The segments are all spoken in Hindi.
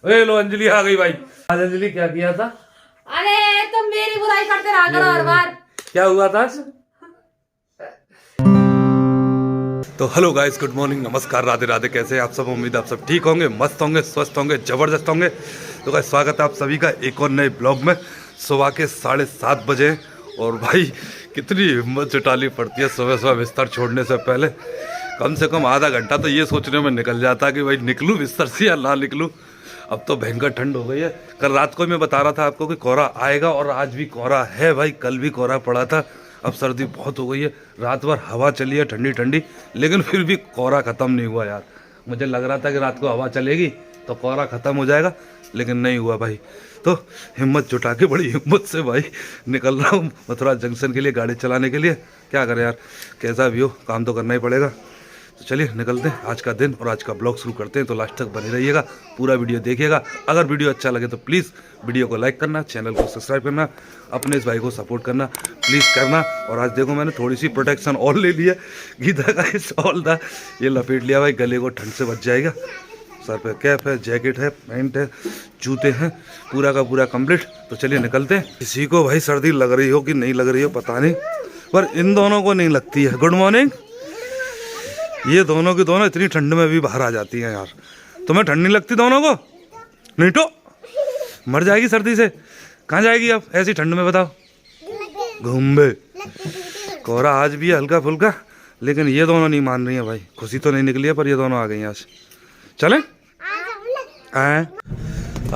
ए लो अंजलि आ गई भाई। आज अंजलि क्या किया था? अरे तुम मेरी बुराई करते रहा करो हर बार। क्या हुआ था? तो हेलो गाइस, गुड मॉर्निंग, नमस्कार, राधे राधे। कैसे हैं आप सब? उम्मीद आप सब ठीक होंगे, मस्त होंगे, स्वस्थ होंगे, जबरदस्त होंगे। तो गाइस स्वागत है आप सभी का एक और नए ब्लॉग में। सुबह के 7:30 बजे और भाई कितनी हिम्मत जुटानी पड़ती है सुबह सुबह बिस्तर छोड़ने से पहले। कम से कम आधा घंटा तो ये सोचने में निकल जाता है कि भाई निकलूँ बिस्तर से या ना निकलूँ। अब तो भयंकर ठंड हो गई है। कल रात को मैं बता रहा था आपको कि कोहरा आएगा और आज भी कोहरा है भाई। कल भी कोहरा पड़ा था। अब सर्दी बहुत हो गई है, रात भर हवा चली है ठंडी ठंडी, लेकिन फिर भी कोहरा ख़त्म नहीं हुआ यार। मुझे लग रहा था कि रात को हवा चलेगी तो कोहरा ख़त्म हो जाएगा, लेकिन नहीं हुआ भाई। तो हिम्मत जुटा के बड़ी हिम्मत से भाई निकल रहा हूँ मथुरा जंक्शन के लिए गाड़ी चलाने के लिए। क्या करें यार, कैसा भी हो काम तो करना ही पड़ेगा। तो चलिए निकलते हैं आज का दिन और आज का ब्लॉग शुरू करते हैं। तो लास्ट तक बने रहिएगा, पूरा वीडियो देखिएगा। अगर वीडियो अच्छा लगे तो प्लीज़ वीडियो को लाइक करना, चैनल को सब्सक्राइब करना, अपने इस भाई को सपोर्ट करना प्लीज़ करना। और आज देखो मैंने थोड़ी सी प्रोटेक्शन ऑल ले लिया, गीता का इस ऑल था ये लपेट लिया भाई, गले को ठंड से बच जाएगा। सर पे कैप है, जैकेट है, पैंट है, जूते हैं, पूरा का पूरा कंप्लीट। तो चलिए निकलते हैं। किसी को भाई सर्दी लग रही हो कि नहीं लग रही हो पता नहीं, पर इन दोनों को नहीं लगती है। Good morning. ये दोनों की दोनों इतनी ठंड में भी बाहर आ जाती हैं यार। तुम्हें ठंड नहीं लगती दोनों को? नहीं तो मर जाएगी सर्दी से। कहाँ जाएगी अब ऐसी ठंड में बताओ? घूमबे। कोहरा आज भी है हल्का फुल्का, लेकिन ये दोनों नहीं मान रही हैं भाई। खुशी तो नहीं निकली है पर ये दोनों आ गई हैं आज। चलें?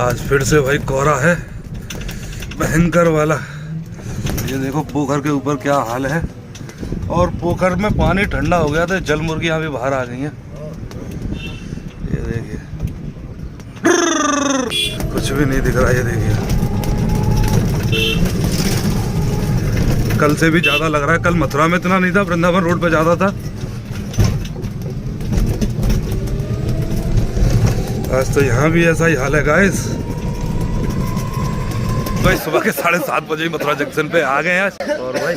आज फिर से भाई कोहरा है भयंकर वाला। ये देखो पोखर के ऊपर क्या हाल है, और पोखर में पानी ठंडा हो गया था, जल मुर्गियाँ भी बाहर आ गई हैं। ये देखिए कुछ भी नहीं दिख रहा। ये देखिए कल से भी ज़्यादा लग रहा है। कल मथुरा में इतना नहीं था, वृंदावन रोड पे ज़्यादा था। आज तो यहाँ भी ऐसा ही हाल है गाइस। भाई सुबह के 7:30 बजे मथुरा जंक्शन पे आ गए हैं आज। और भाई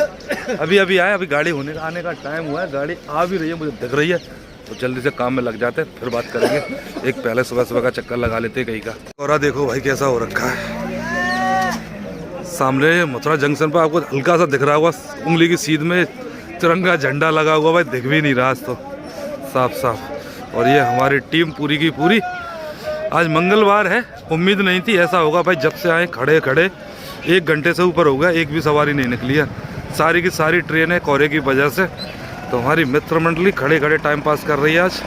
अभी आए, अभी गाड़ी आने का टाइम हुआ है। गाड़ी आ भी रही है, मुझे दिख रही है। तो जल्दी से काम में लग जाते हैं, फिर बात करेंगे। एक पहले सुबह सुबह का चक्कर लगा लेते हैं कहीं का। और देखो भाई कैसा हो रखा है। सामने मथुरा जंक्शन पर आपको हल्का सा दिख रहा होगा, उंगली की सीध में तिरंगा झंडा लगा हुआ भाई, दिख भी नहीं रहा आज तो साफ साफ। और ये हमारी टीम पूरी की पूरी। आज मंगलवार है, उम्मीद नहीं थी ऐसा होगा भाई। जब से आए खड़े खड़े 1 घंटे से ऊपर हो गया, एक भी सवारी नहीं निकली है। सारी की सारी ट्रेनें कोहरे की वजह से। तो हमारी मित्र मंडली खड़े खड़े टाइम पास कर रही है आज।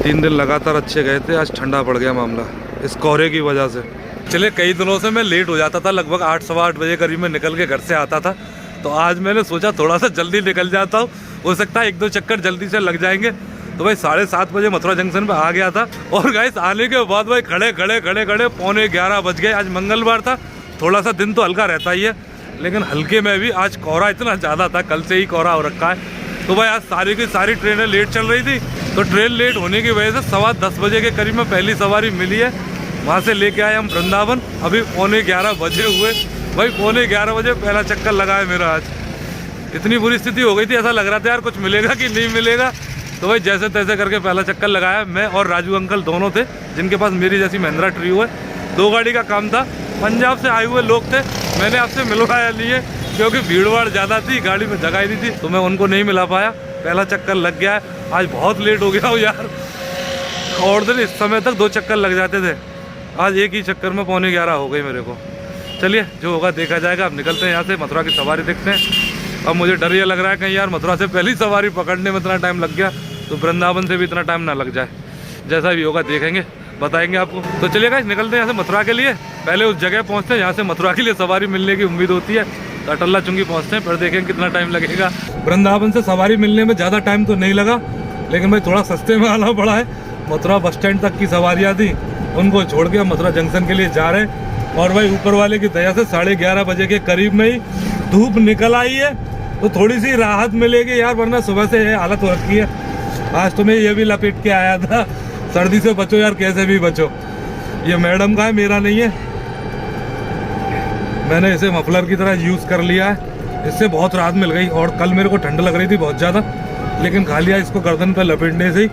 3 दिन लगातार अच्छे गए थे, आज ठंडा पड़ गया मामला इस कोहरे की वजह से। चलिए कई दिनों से मैं लेट हो जाता था, लगभग 8 सवा 8 बजे करीब में निकल के घर से आता था। तो आज मैंने सोचा थोड़ा सा जल्दी निकल जाता हूँ, हो सकता है 1-2 चक्कर जल्दी से लग जाएंगे। तो भाई 7:30 बजे मथुरा जंक्शन पे आ गया था। और गाइस आने के बाद भाई खड़े खड़े 11:15 बज गए। आज मंगलवार था, थोड़ा सा दिन तो हल्का रहता ही है, लेकिन हल्के में भी आज कोहरा इतना ज़्यादा था, कल से ही कोहरा हो रखा है। तो भाई आज सारी की सारी ट्रेनें लेट चल रही थी। तो ट्रेन लेट होने की वजह से 10:15 बजे के करीब में पहली सवारी मिली है। वहाँ से लेके आए हम वृंदावन। अभी 11:15 बजे हुए भाई, 11:15 बजे पहला चक्कर लगा है मेरा आज। इतनी बुरी स्थिति हो गई थी, ऐसा लग रहा था यार कुछ मिलेगा कि नहीं मिलेगा। तो भाई जैसे तैसे करके पहला चक्कर लगाया। मैं और राजू अंकल दोनों थे, जिनके पास मेरी जैसी महिंद्रा ट्रियो है। 2 गाड़ी का काम था, पंजाब से आए हुए लोग थे। मैंने आपसे मिलवाया नहीं है क्योंकि भीड़ भाड़ ज़्यादा थी, गाड़ी में जगह ही नहीं थी, तो मैं उनको नहीं मिला पाया। पहला चक्कर लग गया है। आज बहुत लेट हो गया हूँ यार। और दिन इस समय तक 2 चक्कर लग जाते थे, आज एक ही चक्कर में 11:15 हो गई मेरे को। चलिए जो होगा देखा जाएगा। अब निकलते हैं यहाँ से, मथुरा की सवारी देखते हैं। अब मुझे डर ये लग रहा है कहीं यार मथुरा से पहली सवारी पकड़ने में इतना टाइम लग गया तो वृंदावन से भी इतना टाइम ना लग जाए। जैसा भी होगा देखेंगे, बताएंगे आपको। तो चलिए गाइस निकलते हैं यहाँ से मथुरा के लिए। पहले उस जगह पहुँचते हैं जहाँ से मथुरा के लिए सवारी मिलने की उम्मीद होती है। तो अटल्ला चुंगी पहुँचते हैं, फिर देखेंगे कितना टाइम लगेगा। वृंदावन से सवारी मिलने में ज़्यादा टाइम तो नहीं लगा, लेकिन भाई थोड़ा सस्ते में आना पड़ा है। मथुरा बस स्टैंड तक की सवारियाँ थी, उनको छोड़ के हम मथुरा जंक्शन के लिए जा रहे हैं। और भाई ऊपर वाले की दया से 11:30 बजे के करीब में ही धूप निकल आई है, तो थोड़ी सी राहत मिलेगी यार, वरना सुबह से हालत हो रखी है। आज तो मैं ये भी लपेट के आया था, सर्दी से बचो यार, कैसे भी बचो। ये मैडम का है, मेरा नहीं है। मैंने इसे मफलर की तरह यूज़ कर लिया है, इससे बहुत राहत मिल गई। और कल मेरे को ठंड लग रही थी बहुत ज़्यादा, लेकिन खा लिया इसको गर्दन पर लपेटने से ही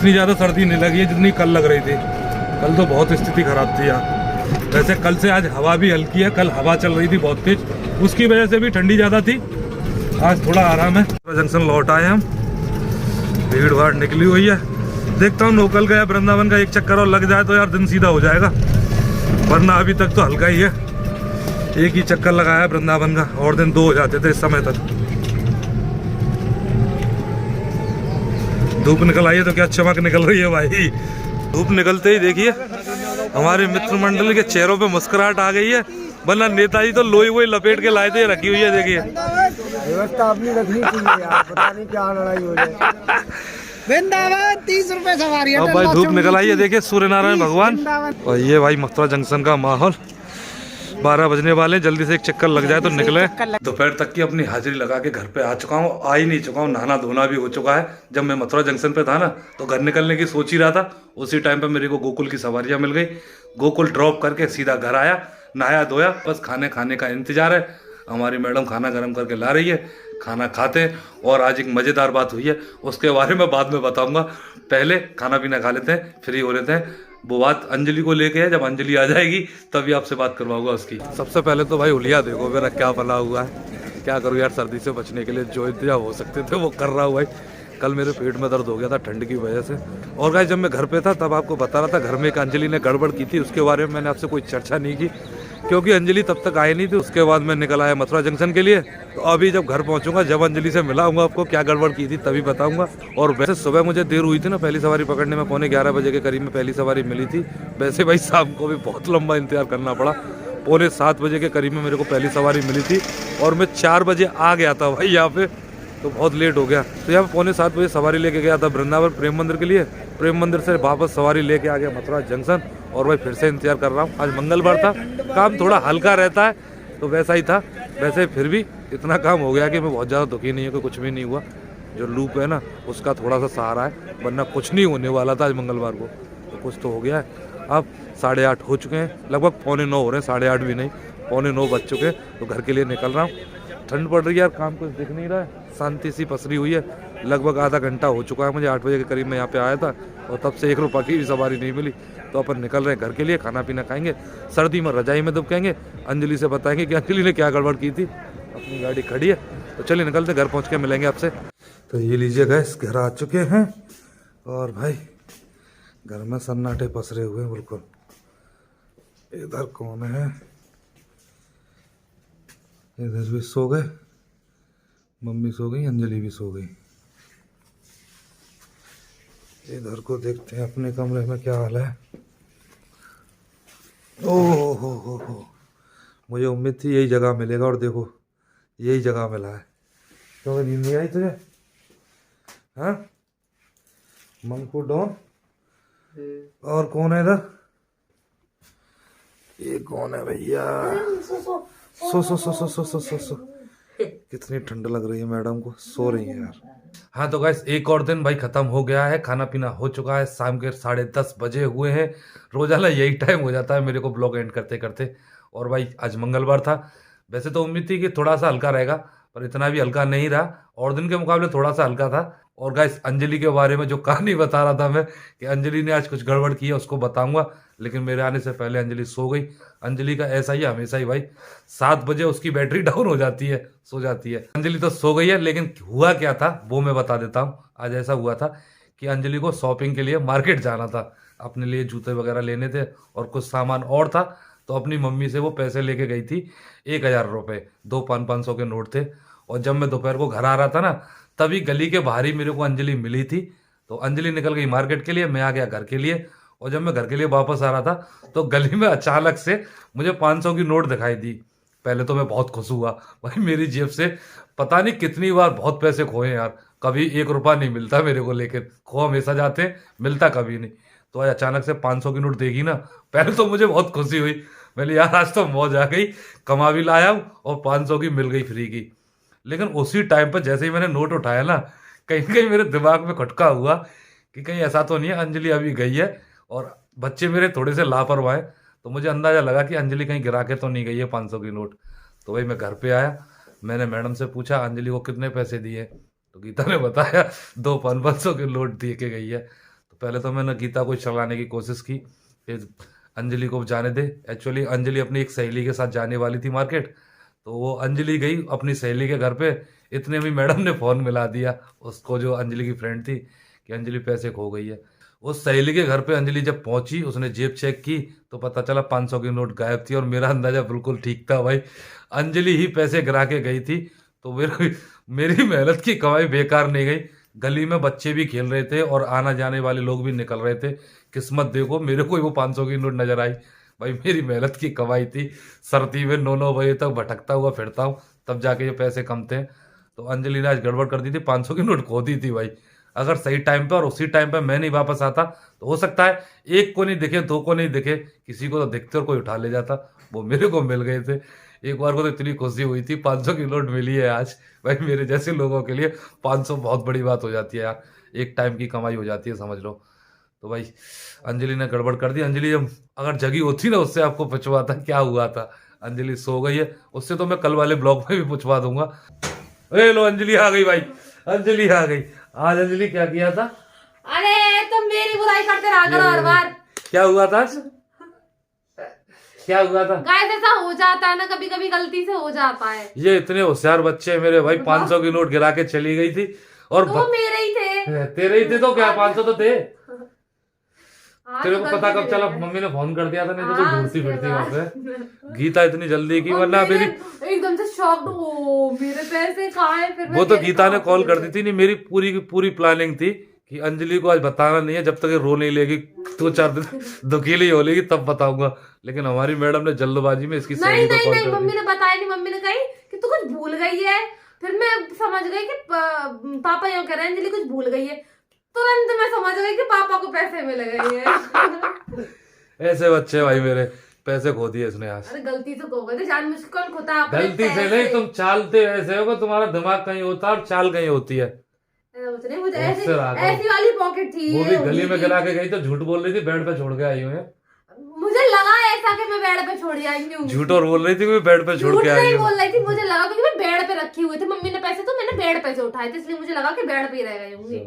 इतनी ज़्यादा सर्दी नहीं लगी है जितनी कल लग रही थी। कल तो बहुत स्थिति खराब थी यार। वैसे कल से आज हवा भी हल्की है, कल हवा चल रही थी बहुत तेज, उसकी वजह से भी ठंडी ज़्यादा थी। आज थोड़ा आराम है। जंक्शन लौट आए हम, भीड़ भाड़ निकली हुई है। देखता हूँ लोकल गया वृंदावन का एक चक्कर और लग जाए तो यार दिन सीधा हो जाएगा, वरना अभी तक तो हल्का ही है। एक ही चक्कर लगाया वृंदावन का, और दिन 2 हो जाते थे इस समय तक। धूप निकल आई है तो क्या चमक निकल रही है भाई। धूप निकलते ही देखिए हमारे मित्र मंडल के चेहरों पे मुस्कुराहट आ गई है, वरना नेताजी तो लोई वोई लपेट के लाए थे, रखी हुई है। देखिए व्यवस्था अपनी रखनी चाहिए यार, पता नहीं क्या लड़ाई हो जाए। वृंदावन 30 रुपए सवारी है। अब भाई धूप निकल आई है, देखिए सूर्य नारायण भगवान। और ये भाई मथुरा जंक्शन का माहौल, 12 बजने वाले, जल्दी से एक चक्कर लग जाए तो निकले। दोपहर तक की अपनी हाजिरी लगा के घर पे आ चुका हूँ, आ ही नहीं चुका हूँ, नहाना धोना भी हो चुका है। जब मैं मथुरा जंक्शन पे था ना तो घर निकलने की सोच ही रहा था, उसी टाइम पे मेरे को गोकुल की सवारियाँ मिल गई। गोकुल ड्रॉप करके सीधा घर आया, नहाया धोया, बस खाने का इंतजार है। हमारी मैडम खाना गर्म करके ला रही है, खाना खाते हैं। और आज एक मज़ेदार बात हुई है, उसके बारे में बाद में बताऊंगा। पहले खाना पीना खा लेते हैं, फ्री हो लेते हैं। वो बात अंजलि को लेके है, जब अंजलि आ जाएगी तभी आपसे बात करवाऊंगा उसकी। सबसे पहले तो भाई हुलिया देखो मेरा क्या बना हुआ है। क्या करूँ यार, सर्दी से बचने के लिए जो इंतजाम हो सकते थे वो कर रहा हूँ भाई। कल मेरे पेट में दर्द हो गया था ठंड की वजह से। और गाइस जब मैं घर पे था तब आपको बता रहा था घर में एक अंजलि ने गड़बड़ की थी, उसके बारे में मैंने आपसे कोई चर्चा नहीं की क्योंकि अंजलि तब तक आई नहीं थी। उसके बाद मैं निकल आया मथुरा जंक्शन के लिए। तो अभी जब घर पहुंचूंगा, जब अंजलि से मिलाऊंगा, आपको क्या गड़बड़ की थी तभी बताऊंगा। और वैसे सुबह मुझे देर हुई थी ना पहली सवारी पकड़ने में, 11:15 बजे के करीब में पहली सवारी मिली थी। वैसे भाई शाम को भी बहुत लंबा इंतजार करना पड़ा, 6:45 बजे के करीब में मेरे को पहली सवारी मिली थी और मैं 4 बजे आ गया था भाई यहाँ पे, तो बहुत लेट हो गया। तो यहाँ पे 6:45 बजे सवारी लेके गया था वृंदावन प्रेम मंदिर के लिए। प्रेम मंदिर से वापस सवारी लेके आ गया मथुरा जंक्शन और भाई फिर से इंतजार कर रहा हूँ। आज मंगलवार था, काम थोड़ा हल्का रहता है तो वैसा ही था। वैसे फिर भी इतना काम हो गया कि मैं बहुत ज़्यादा दुखी नहीं हूँ कि कुछ भी नहीं हुआ। जो लूप है ना उसका थोड़ा सा सहारा है, वरना कुछ नहीं होने वाला था आज मंगलवार को। तो कुछ तो हो गया है। अब 8:30 हो चुके हैं, लगभग 8:45 हो रहे हैं, 8:30 भी नहीं, 8:45 बज चुके हैं। तो घर के लिए निकल रहा हूँ। ठंड पड़ रही है यार, काम कुछ दिख नहीं रहा है, शांति सी पसरी हुई है। लगभग आधा घंटा हो चुका है मुझे, 8 बजे के करीब मैं यहाँ पे आया था और तब से 1 रुपये की भी सवारी नहीं मिली। तो अपन निकल रहे हैं घर के लिए, खाना पीना खाएंगे, सर्दी में रजाई में दुबकेंगे, अंजलि से बताएंगे कि अंजलि ने क्या गड़बड़ की थी। अपनी गाड़ी खड़ी है तो चलिए निकलते, घर पहुँच के मिलेंगे आपसे। तो ये लीजिए गैस, घर आ चुके हैं और भाई घर में सन्नाटे पसरे हुए हैं बिल्कुल। इधर कौन है, इधर भी सो गए, मम्मी सो गई, अंजलि भी सो गई। इधर को देखते हैं अपने कमरे में क्या हाल है। ओह हो, मुझे उम्मीद थी यही जगह मिलेगा और देखो यही जगह मिला है। तो नींद नहीं आई तुझे? हाँ, मंकू डॉन। और कौन है इधर? ये कौन है भैया? सो कितनी ठंड लग रही है मैडम को, सो रही है यार। हाँ तो गाइस एक और दिन भाई खत्म हो गया है, खाना पीना हो चुका है, शाम के 10:30 बजे हुए हैं। रोजाना यही टाइम हो जाता है मेरे को ब्लॉग एंड करते करते। और भाई आज मंगलवार था, वैसे तो उम्मीद थी कि थोड़ा सा हल्का रहेगा पर इतना भी हल्का नहीं रहा, और दिन के मुकाबले थोड़ा सा हल्का था। और गाइस अंजलि के बारे में जो कहानी बता रहा था मैं कि अंजलि ने आज कुछ गड़बड़ की है उसको बताऊंगा, लेकिन मेरे आने से पहले अंजलि सो गई। अंजलि का ऐसा ही हमेशा ही भाई, 7 बजे उसकी बैटरी डाउन हो जाती है, सो जाती है। अंजलि तो सो गई है, लेकिन हुआ क्या था वो मैं बता देता हूँ। आज ऐसा हुआ था कि अंजलि को शॉपिंग के लिए मार्केट जाना था, अपने लिए जूते वगैरह लेने थे और कुछ सामान और था। तो अपनी मम्मी से वो पैसे लेके गई थी 1000 रुपये, 2 500 के नोट थे। और जब मैं दोपहर को घर आ रहा था ना, तभी गली के बाहर ही मेरे को अंजलि मिली थी। तो अंजलि निकल गई मार्केट के लिए, मैं आ गया घर के लिए। और जब मैं घर के लिए वापस आ रहा था तो गली में अचानक से मुझे 500 की नोट दिखाई दी। पहले तो मैं बहुत खुश हुआ भाई, मेरी जेब से पता नहीं कितनी बार बहुत पैसे खोए यार, कभी 1 रुपया नहीं मिलता मेरे को, लेकिन खो हमेशा जाते, मिलता कभी नहीं। तो आज अचानक से 500 की नोट देगी ना, पहले तो मुझे बहुत खुशी हुई। मैंने यार आज तो मौज आ गई, कमा भी लाया और 500 की मिल गई फ्री की। लेकिन उसी टाइम पर जैसे ही मैंने नोट उठाया ना, कहीं कहीं मेरे दिमाग में खटका हुआ कि कहीं ऐसा तो नहीं है अंजलि अभी गई है और बच्चे मेरे थोड़े से लापरवाह हैं। तो मुझे अंदाज़ा लगा कि अंजलि कहीं गिरा के तो नहीं गई है 500 की नोट। तो भाई मैं घर पे आया, मैंने मैडम से पूछा अंजलि को कितने पैसे दिए, तो गीता ने बताया 2 500 के नोट दे के गई है। तो पहले तो मैंने गीता को चलाने की कोशिश की कि अंजलि को जाने दे। एक्चुअली अंजलि अपनी एक सहेली के साथ जाने वाली थी मार्केट, तो वो अंजलि गई अपनी सहेली के घर पे। इतने में मैडम ने फ़ोन मिला दिया उसको, जो अंजलि की फ्रेंड थी, कि अंजलि पैसे खो गई है। उस सहेली के घर पे अंजलि जब पहुंची, उसने जेब चेक की तो पता चला 500 की नोट गायब थी। और मेरा अंदाजा बिल्कुल ठीक था भाई, अंजलि ही पैसे गिरा के गई थी। तो मेरी मेहनत की कमाई बेकार नहीं गई। गली में बच्चे भी खेल रहे थे और आना जाने वाले लोग भी निकल रहे थे। किस्मत देखो, मेरे को ही वो 500 की नोट नजर आई। भाई मेरी मेहनत की कमाई थी। सर्दी में 9-9 बजे तक भटकता हुआ फिरता हूँ, तब जाके ये पैसे कम थे। तो अंजलि ने आज गड़बड़ कर दी थी, 500 की नोट खो दी थी भाई। अगर सही टाइम पे और उसी टाइम पे मैं नहीं वापस आता तो हो सकता है एक को नहीं दिखे, दो को नहीं दिखे, किसी को तो दिखते और कोई उठा ले जाता। वो मेरे को मिल गए थे। एक बार को तो इतनी खुशी हुई थी, 500 की नोट मिली है आज। भाई मेरे जैसे लोगों के लिए 500 बहुत बड़ी बात हो जाती है यार, एक टाइम की कमाई हो जाती है, समझ लो। तो भाई अंजलि ने गड़बड़ कर दी। अंजलि जब अगर जगी होती ना, उससे आपको पूछवाता क्या हुआ था। अंजलि सो गई है, उससे तो मैं कल वाले ब्लॉग में भी पूछवा दूंगा। ए लो अंजलि आ गई भाई, अंजलि आ गई। आज अंजलि क्या किया था? अरे तुम मेरी बुराई करते रहा करो हर बार। क्या हुआ था? क्या हुआ था? गाइस ऐसा हो जाता है ना, कभी कभी गलती से हो जाता है। ये इतने होशियार बच्चे हैं मेरे भाई, 500 की नोट गिरा के चली गई थी। और तो वो मेरे ही थे। तेरे ही थे तो क्या, 500 तो थे। हाँ, तेरे तो को पता गलती कब से चला? ले गए। मम्मी ने फोन कर दिया था, नहीं तो तू हाँ, ढूंढती उसके फिरती वहां बाद। पे। गीता इतनी जल्दी की, और वरना मैंने मेरी एकदम से शॉक्ड, ओ मेरे पैसे कहाँ हैं? फिर वो तो गीता ने कॉल कर दी थी। नहीं, मेरी पूरी की पूरी प्लानिंग थी कि अंजलि को आज बताना नहीं है, जब तक ये रो नहीं लेगी, 2-4 दिन दुखीली हो लेगी तब बताऊंगा। लेकिन हमारी मैडम ने जल्दबाजी में इसकी नहीं सहेली को नहीं कॉल नहीं, कर मम्मी दी। ने बताया नहीं। मम्मी ने कही कि तू कुछ भूल गई है। फिर मैं समझ गई कि पापा यूं कह रहे हैं अंजलि कुछ भूल गई है। तुरंत मैं समझ गई कि पापा को पैसे मिल गए हैं। ऐसे बच्चे भाई मेरे, पैसे खो दिए इसने आज। अरे गलती से खो गए थे, जान मुझको खोता अपने गलती से पैसे। नहीं, तुम चालते ऐसे हो, तुम्हारा दिमाग कहीं होता है और चाल कहीं होती है। ऐसा कुछ नहीं, मुझे उससे ऐसी रात हो। ऐसी वाली पॉकेट थी। वो भी ये गली में होगी गिरा के गई तो झूठ बोल रही थी, बेड पे छोड़ के आई हुई है। मुझे लगा ऐसा कि मैं बेड पे छोड़ आई हूँ। झूठ और बोल रही थी कि मैं बेड पे छोड़ झूठ के आई नहीं हूँ। बोल रही थी, मुझे लगा क्योंकि मैं बेड पे रखी हुई थी। मम्मी ने पैसे तो मैंने बेड पे से उठाए थे, इसलिए मुझे लगा कि बेड पे ही रह गए होंगे।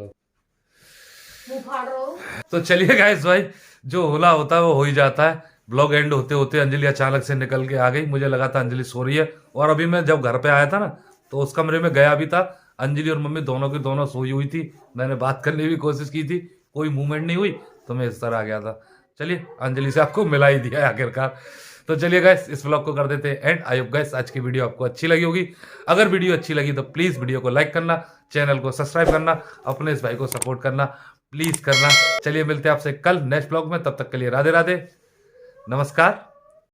मुंह फाड़ रहा हूँ। तो चलिए गाइस भाई, जो होला होता है वो हो ही जाता है। ब्लॉग एंड होते होते अंजलि अचानक से निकल के आ गई। मुझे लगा था अंजलि सो रही है, और अभी मैं जब घर पे आया था ना, तो उस कमरे में गया भी था। अंजलि और मम्मी दोनों की दोनों सोई हुई थी। मैंने बात करने की भी कोशिश की थी, कोई मूवमेंट नहीं हुई, तो मैं इस तरह आ गया था। चलिए अंजलि से आपको मिला ही दिया है आखिरकार। तो चलिए गाइस, इस व्लॉग को कर देते हैं एंड। आई होप गाइस आज की वीडियो आपको अच्छी लगी होगी। अगर वीडियो अच्छी लगी तो प्लीज वीडियो को लाइक करना, चैनल को सब्सक्राइब करना, अपने इस भाई को सपोर्ट करना प्लीज करना। चलिए मिलते हैं आपसे कल नेक्स्ट व्लॉग में, तब तक के लिए राधे राधे, नमस्कार।